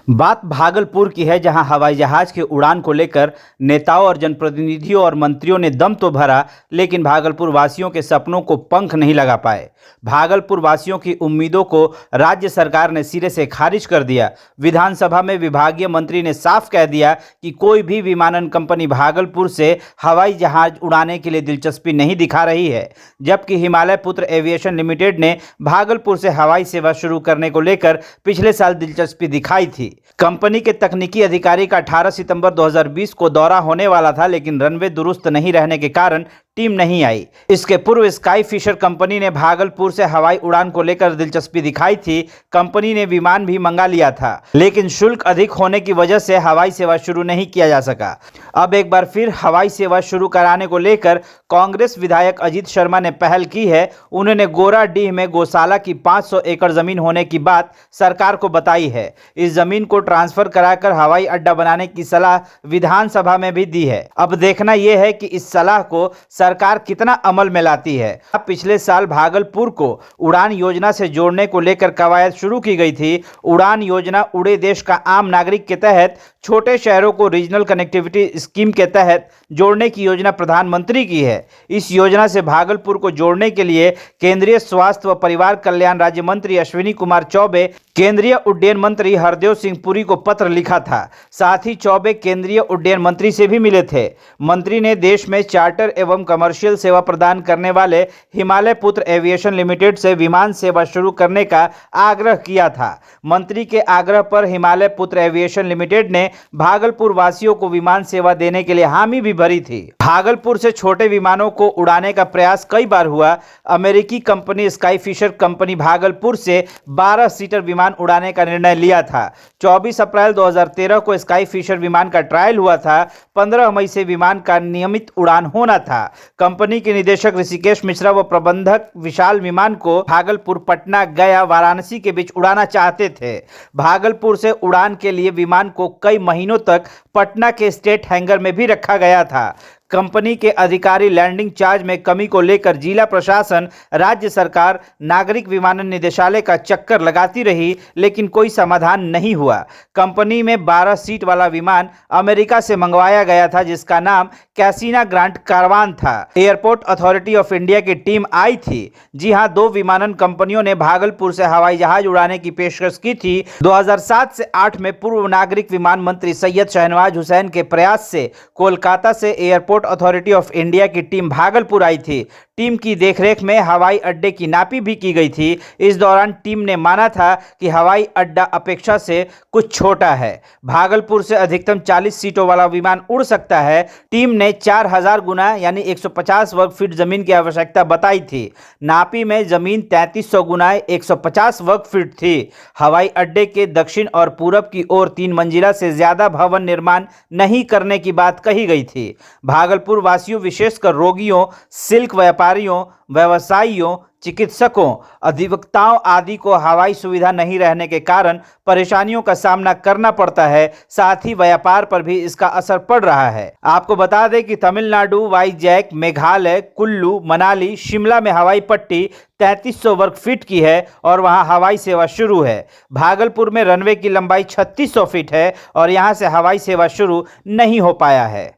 बात भागलपुर की है, जहां हवाई जहाज के उड़ान को लेकर नेताओं और जनप्रतिनिधियों और मंत्रियों ने दम तो भरा, लेकिन भागलपुर वासियों के सपनों को पंख नहीं लगा पाए। भागलपुर वासियों की उम्मीदों को राज्य सरकार ने सिरे से खारिज कर दिया। विधानसभा में विभागीय मंत्री ने साफ कह दिया कि कोई भी विमानन कंपनी भागलपुर से हवाई जहाज उड़ाने के लिए दिलचस्पी नहीं दिखा रही है, जबकि हिमालय पुत्र एविएशन लिमिटेड ने भागलपुर से हवाई सेवा शुरू करने को लेकर पिछले साल दिलचस्पी दिखाई थी। कंपनी के तकनीकी अधिकारी का 18 सितंबर 2020 को दौरा होने वाला था, लेकिन रनवे दुरुस्त नहीं रहने के कारण टीम नहीं आई। इसके पूर्व स्काई फिशर कंपनी ने भागलपुर से हवाई उड़ान को लेकर दिलचस्पी दिखाई थी। कंपनी ने विमान भी मंगा लिया था, लेकिन शुल्क अधिक होने की वजह से हवाई सेवा शुरू नहीं किया जा सका। अब एक बार फिर हवाई सेवा शुरू कराने को लेकर कांग्रेस विधायक अजीत शर्मा ने पहल की है। उन्होंने गोराडीह में गौशाला की 500 एकड़ जमीन होने की बात सरकार को बताई है। इस जमीन को ट्रांसफर कराकर हवाई अड्डा बनाने की सलाह विधानसभा में भी दी है। अब देखना यह है कि इस सलाह को सरकार कितना अमल में लाती है। अब पिछले साल भागलपुर को उड़ान योजना से जोड़ने को लेकर कवायद शुरू की गई थी। उड़ान योजना उड़े देश का आम नागरिक के तहत छोटे शहरों को रीजनल कनेक्टिविटी स्कीम के तहत जोड़ने की योजना प्रधानमंत्री की है। इस योजना से भागलपुर को जोड़ने के लिए केंद्रीय स्वास्थ्य व परिवार कल्याण राज्य मंत्री अश्विनी कुमार चौबे, केंद्रीय उड्डयन मंत्री हरदेव सिंह पुरी को पत्र लिखा था। साथ ही चौबे केंद्रीय उड्डयन मंत्री से भी मिले थे। मंत्री ने देश में चार्टर एवं कमर्शियल सेवा प्रदान करने वाले हिमालय पुत्र एविएशन लिमिटेड से विमान सेवा शुरू करने का आग्रह किया था। मंत्री के आग्रह पर हिमालय पुत्र एविएशन लिमिटेड ने भागलपुर वासियों को विमान सेवा देने के लिए हामी भी भरी थी। भागलपुर से छोटे विमानों को उड़ाने का प्रयास कई बार हुआ। अमेरिकी company Sky Fisher company Bhagalpur से 12 सीटर विमान उड़ाने का निर्णय लिया था। 24 अप्रैल 2013 को स्काई फिशर विमान का ट्रायल हुआ था। 15 मई से विमान का नियमित उड़ान होना था। कंपनी के निदेशक ऋषिकेश मिश्रा व प्रबंधक विशाल विमान को भागलपुर, पटना, गया, वाराणसी के बीच उड़ाना चाहते थे। भागलपुर से उड़ान के लिए विमान को कई महीनों तक पटना के स्टेट हैंगर में भी रखा गया था। कंपनी के अधिकारी लैंडिंग चार्ज में कमी को लेकर जिला प्रशासन, राज्य सरकार, नागरिक विमानन निदेशालय का चक्कर लगाती रही, लेकिन कोई समाधान नहीं हुआ। कंपनी में 12 सीट वाला विमान अमेरिका से मंगवाया गया था, जिसका नाम कैसिना ग्रांट कारवान था। एयरपोर्ट अथॉरिटी ऑफ इंडिया की टीम आई थी। जी हां, 2 विमानन कंपनियों ने भागलपुर से हवाई जहाज उड़ाने की पेशकश की थी। 2007 से 8 में पूर्व नागरिक विमान मंत्री सैयद शहनवाज हुसैन के प्रयास से कोलकाता से एयरपोर्ट अथॉरिटी ऑफ इंडिया की टीम भागलपुर आई थी। टीम की देखरेख में हवाई अड्डे की नापी भी की गई थी। इस दौरान टीम ने माना था कि हवाई अड्डा अपेक्षा से कुछ छोटा है। भागलपुर से अधिकतम 40 सीटों वाला विमान उड़ सकता है। टीम ने 4000 गुना यानी 150 वर्ग फीट जमीन की आवश्यकता बताई थी। नापी में जमीन 3300 गुना 150 वर्ग फीट थी। हवाई अड्डे के दक्षिण और पूरब की ओर 3 मंजिला से ज्यादा भवन निर्माण नहीं करने की बात कही गई थी। भागलपुर वासियों, विशेषकर रोगियों, सिल्क व्यापारियों, व्यवसायियों, चिकित्सकों, अधिवक्ताओं आदि को हवाई सुविधा नहीं रहने के कारण परेशानियों का सामना करना पड़ता है। साथ ही व्यापार पर भी इसका असर पड़ रहा है। आपको बता दें कि तमिलनाडु, वाईजैक, मेघालय, कुल्लू, मनाली, शिमला में हवाई पट्टी 3300 वर्ग फीट की है और वहां हवाई सेवा शुरू है। भागलपुर में रनवे की लंबाई 3600 फीट है और यहां से हवाई सेवा शुरू नहीं हो पाया है।